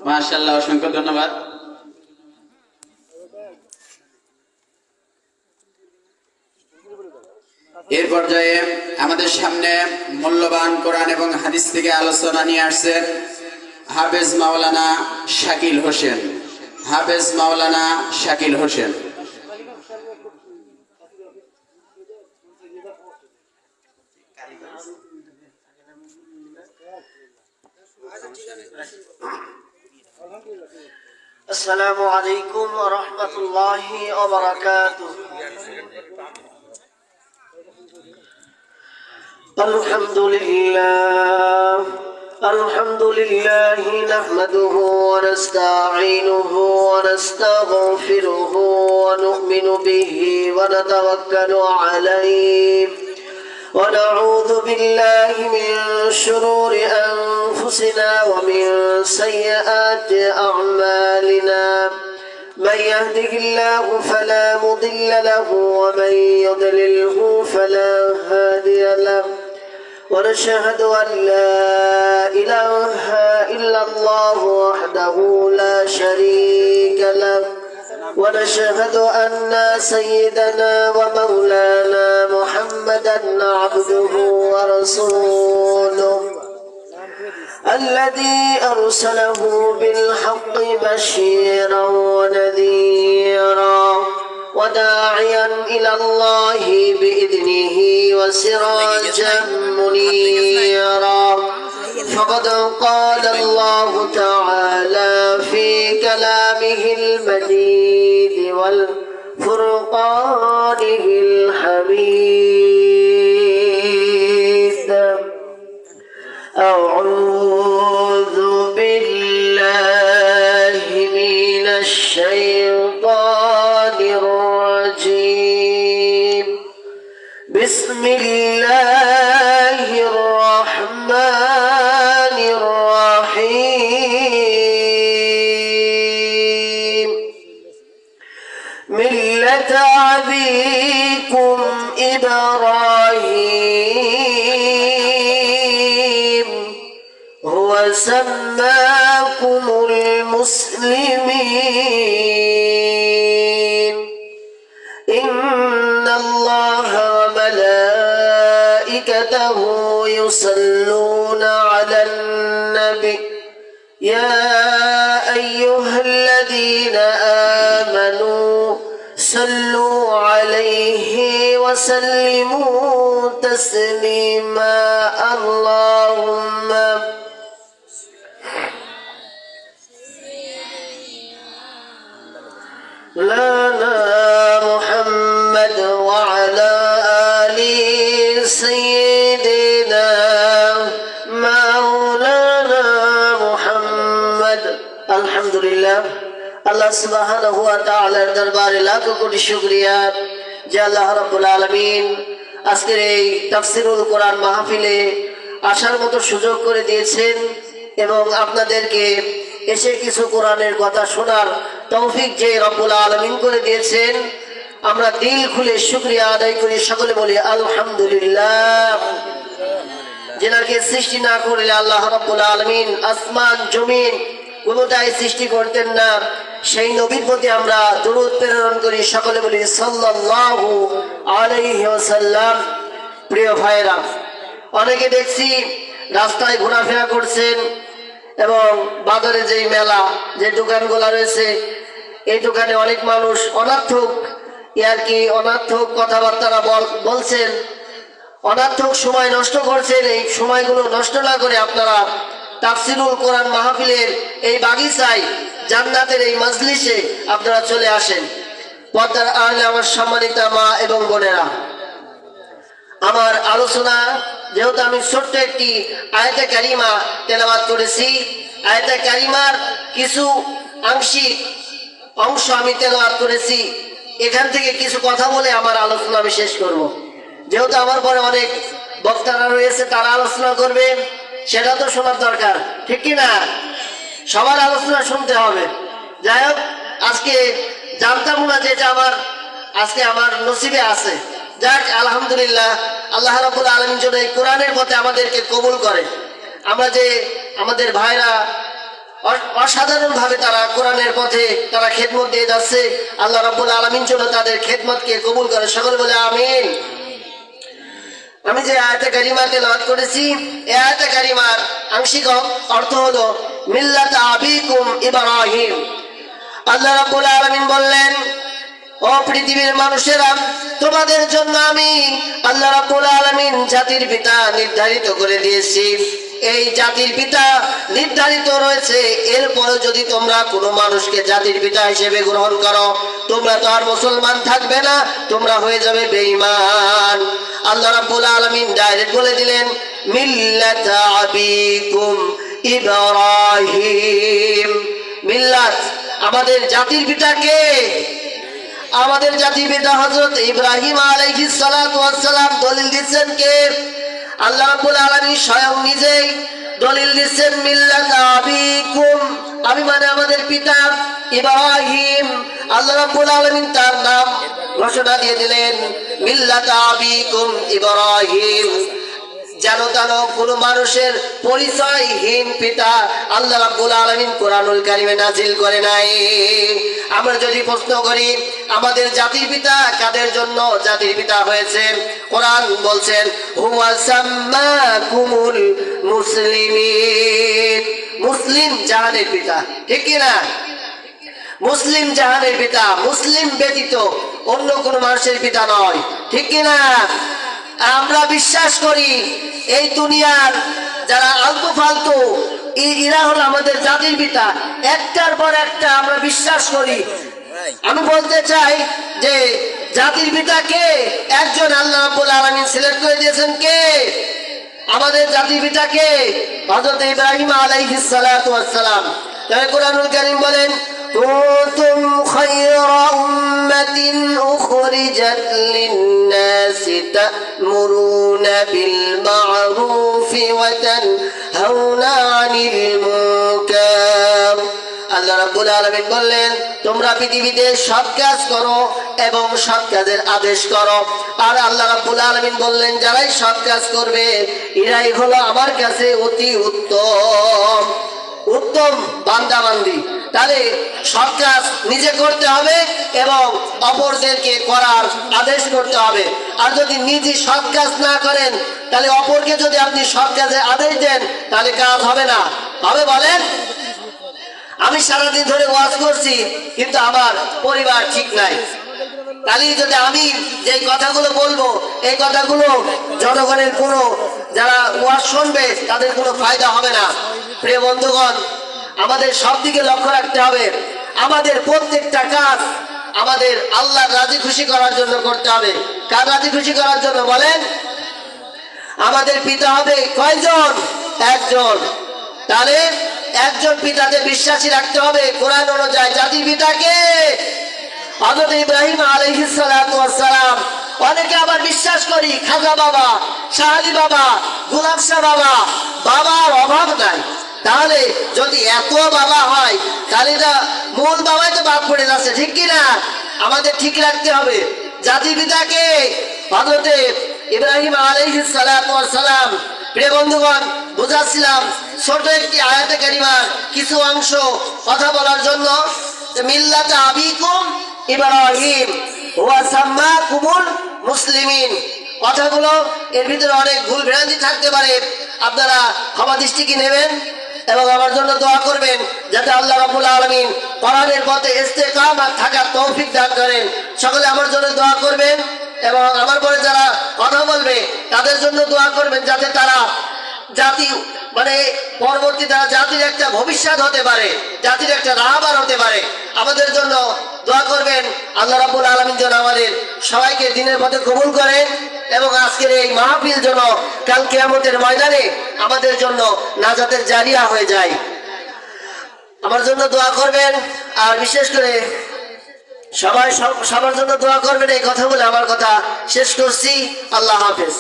মাশাআল্লাহ, অসংখ্য ধন্যবাদ। এর পর্যায়ে আমাদের সামনে মূল্যবান কোরআন এবং হাদিস থেকে আলোচনা নিয়ে আসছেন হাফেজ মাওলানা শাকিল হোসেন। হাফেজ মাওলানা শাকিল হোসেন। السلام عليكم ورحمة الله وبركاته. الحمد لله نحمده ونستعينه ونستغفره ونؤمن به ونتوكل عليه ونعوذ بالله من شرور أنفسنا ومن سيئات أعمالنا. من يهده الله فلا مضل له ومن يضلله فلا هادي له. ونشهد أن لا إله إلا الله وحده لا شريك له. ونشهد أن سيدنا ومولانا محمدا عبده ورسوله الذي أرسله بالحق بشيرا ونذيرا وداعيا إلى الله بإذنه وسراجا منيرا. فقد قال الله تعالى في كلامه المجيد والفرقانه الحميد. أعوذ بالله من الشيطان الرجيم. بسم الله الرحمن الرحيم. ملة أبيكم إبراهيم هو سماكم المسلمين. إن الله وملائكته يصلون على النبي يا أيها الذين آمنوا صلوا عليه وسلموا تسليما. اللهم لنا محمد وعلى آل سيدنا مولانا محمد. الحمد لله. আল্লাহ সুবহানাহু ওয়া তাআলার দরবারে লাখ কোটি শুকরিয়া যে আল্লাহ রাব্বুল আলামিন আজকের এই তাফসীরুল কোরআন মাহফিলে আসার মতো সুযোগ করে দিয়েছেন এবং আপনাদেরকে এসে কিছু কোরআনের কথা শোনার তৌফিক যে রব্বুল আলামিন করে দিয়েছেন, আমরা দিল খুলে শুকরিয়া আদায় করি। সকলে বলি আলহামদুলিল্লাহ। যেনাকে সৃষ্টি না করলে আল্লাহ রাব্বুল আলামিন আসমান জমিন কোনোটাই সৃষ্টি করতেন না, সেই নবীর প্রতি আমরা দরুদ প্রেরণ করি। সকলে বলি সাল্লাল্লাহু আলাইহি ওয়াসাল্লাম। প্রিয় ভাইরা, অনেকে দেখছি রাস্তায় ঘোরাফেরা করছেন এবং বাজারে যেই মেলা যে দোকানগুলো রয়েছে এই দোকানে অনেক মানুষ অনর্থক অনর্থক কথাবার্তা বলছেন, অনর্থক সময় নষ্ট করছেন। এই সময়গুলো নষ্ট না করে আপনারা তাফসীরুল কোরআন মাহফিলের এই বাগিচায় জান্নাতের এই মজলিসে আপনারা চলে আসেন। পর্দার আড়ালে আমার সম্মানিত মা এবং বোনেরা, আমার আলোচনা যেহেতু আমি ছোট্ট একটি আয়াতে কারিমা তেলাওয়াত করেছি, আয়াতে কারিমার কিছু আংশিক অংশ আমি তেলাওয়াত করেছি, এখান থেকে কিছু কথা বলে আমার আলোচনা আমি শেষ করব। যেহেতু আমার পরে অনেক বক্তারা রয়েছে, তারা আলোচনা করবে, সেটা তো শোনার দরকার, ঠিক কি না? সবার আলোচনা শুনতে হবে। যাই হোক, আজকে জানতাম না যেটা আজকে আমার নসিবে আছে। যাক, আলহামদুলিল্লাহ, আল্লাহ রাব্বুল আলামিন যেন এই কোরআনের পথে আমাদেরকে কবুল করে। আমরা যে আমাদের ভাইরা অসাধারণ ভাবে তারা কোরআনের পথে তারা খেদমত দিয়ে যাচ্ছে। আল্লাহ রাব্বুল আলামিন যেন তাদের খেদমতকে কবুল করে, সকলে বলে আমিন। আমি যে আয়াতে কারিমা তেলাওয়াত করেছি, এই আয়াতে কারিমার আংশিক অর্থ হলো মিল্লাত আবিকুম ইব্রাহিম। আল্লাহ রাব্বুল আলামিন বললেন, ও পৃথিবীর মানুষেরা, তোমাদের জন্য আমি আল্লাহ রাব্বুল আলামিন জাতির পিতা নির্ধারিত করে দিয়েছি। এই জাতির পিতা নির্ধারিত রয়েছে, এরপরে যদি তোমরা কোনো মানুষকে জাতির পিতা হিসেবে গ্রহণ করো, তোমরা তো আর মুসলমান থাকবে না, তোমরা হয়ে যাবে বেঈমান। আল্লাহ রাব্বুল আলামিন ডাইরেক্ট বলে দিলেন মিল্লাত আবিকুম ইব্রাহিম। মিল্লাত, আমাদের জাতির পিতা কে? আমাদের জাতির পিতা হযরত ইব্রাহিম আলাইহিস সালাতু ওয়াস সালাম। দলিল দিচ্ছেন কে? আল্লাহ রাব্বুল আলামিন স্বয়ং নিজেই দলিল দিচ্ছেন মিল্লাত আবিকুম, আমি মানে আমাদের পিতা ইব্রাহিম। আল্লাহ রাব্বুল আলামিন তার নাম ঘোষণা দিয়ে দিলেন মিল্লাত আবিকুম ইব্রাহিম। যেন তেন কোন মানুষের পরিচয়হীন পিতা আল্লাহ রাব্বুল আলামিন কোরআনুল কারীমে নাজিল করে নাই। আমরা যদি প্রশ্ন করি আমাদের জাতির পিতা কাদের জন্য জাতির পিতা হয়েছে, কোরআন বলছেন হুয়া সাম্মাকুমুল মুসলিমিন, মুসলিম জাহানের পিতা, ঠিক কি না? মুসলিম জাহানের পিতা, মুসলিম ব্যতীত অন্য কোন মানুষের পিতা নয়, ঠিক কি না? আমরা বিশ্বাস করি এই দুনিয়ার যারা আলতু ফালতু এরা হলো আমাদের জাতির পিতা, একটার পর একটা আমরা বিশ্বাস করি। আমি বলতে চাই যে জাতির পিতা কে? একজন, আল্লাহ রাব্বুল আলামিন সিলেক্ট করে দিয়েছেন কে? আমাদের জাতির পিতা কে? হযরত ইব্রাহিম আলাইহিস সালাতু ওয়াস সালাম। তাই কোরআনুল কারীম বলেন কুনতুম খায়রা উম্মাতিন উখরিজাত লিন-নাসি তা'মুরুনা বিল মা'রুফি ওয়া তানহাউনা আনিল মুনকার। আল্লাহ রাব্বুল আলামিন বললেন তোমরা পৃথিবীতে সৎ কাজ করো এবং সৎ কাজের আদেশ করো। আর আল্লাহ রাব্বুল আলামিন বললেন যারাই সৎ কাজ করবে এরাই হলো আমার কাছে অতি উত্তম উত্তম বান্দা বান্দি। তাহলে সৎ কাজ নিজে করতে হবে এবং অপরদেরকে করার আদেশ করতে হবে। আর যদি নিজে সৎ কাজ না করেন তাহলে অপরকে যদি আপনি সৎ কাজের আদেশ দেন তাহলে কাজ হবে না। হবে বলেন? আমি সারাদিন ধরে ওয়াজ করছি কিন্তু আমার পরিবার ঠিক নাই, তাহলে যদি আমি যে কথাগুলো বলবো এই কথাগুলো জনগণের কোনো যারা ওয়াজ শুনবে তাদের কোনো ফায়দা হবে না। প্রিয় বন্ধুগণ, আমাদের সব দিকে লক্ষ্য রাখতে হবে। আমাদের প্রত্যেকটা কাজ আমাদের আল্লাহর রাজি খুশি করার জন্য করতে হবে। কার রাজি খুশি করার জন্য বলেন? আমাদের পিতা হবে কয়জন? একজন। তাহলে একজন পিতাকে বিশ্বাসী রাখতে হবে কোরআন অনুযায়ী। জাতির পিতাকে হযরত ইব্রাহিম আলাইহিস সালাতু ওয়াস সালাম। অনেকে আবার বিশ্বাস করি খাজা বাবা, শাহ আলী বাবা, গোলাপ শাহ বাবা, বাবার অভাব নাই। তাহলে যদি এত বাবা হয় তাহলে মূল বাবাই তো বাদ পড়ে যাচ্ছে, ঠিক কি না? আমাদের ঠিক রাখতে হবে জাতির পিতাকে হযরত ইব্রাহিম আলাইহিস সালাতু ওয়াস সালাম। প্রিয় বন্ধুগণ, বুঝাচ্ছিলাম ছোট একটি আয়াতে কারিমার কিছু অংশ কথা বলার জন্য। মিল্লাত আবিকুম ইব্রাহিম ওয়া সাম্মাকুমুল মুসলিমিন, কথাগুলো এর ভিতরে অনেক ভুল ভ্রান্তি থাকতে পারে, আপনারা ক্ষমা দৃষ্টিকে নেবেন এবং আমার জন্য দোয়া করবেন যাতে আল্লাহ রাব্বুল আলামিন কোরআনের পথে ইস্তেকামাত থাকার তৌফিক দান করেন। সকলে আমার জন্য দোয়া করবেন এবং আমার পরে যারা কথা বলবে তাদের জন্য দোয়া করবেন যাতে তারা জাতি মানে পরবর্তী তারা জাতির একটা ভবিষ্যৎ হতে পারে, জাতির একটা রাহবার হতে পারে। আমাদের জন্য দোয়া করবেন আল্লাহ রাব্বুল আলামিন যেন আমাদের সবাইকে দ্বীনের পথে কবুল করেন এবং আজকের এই মাহফিল যেন কাল কিয়ামতের ময়দানে আমাদের জন্য নাজাতের জারিয়া হয়ে যায়। আমার জন্য দোয়া করবেন। আর বিশেষ করে সবাই সবার জন্য দোয়া করবেন। এই কথা বলে আমার কথা শেষ করছি। আল্লাহ হাফেজ।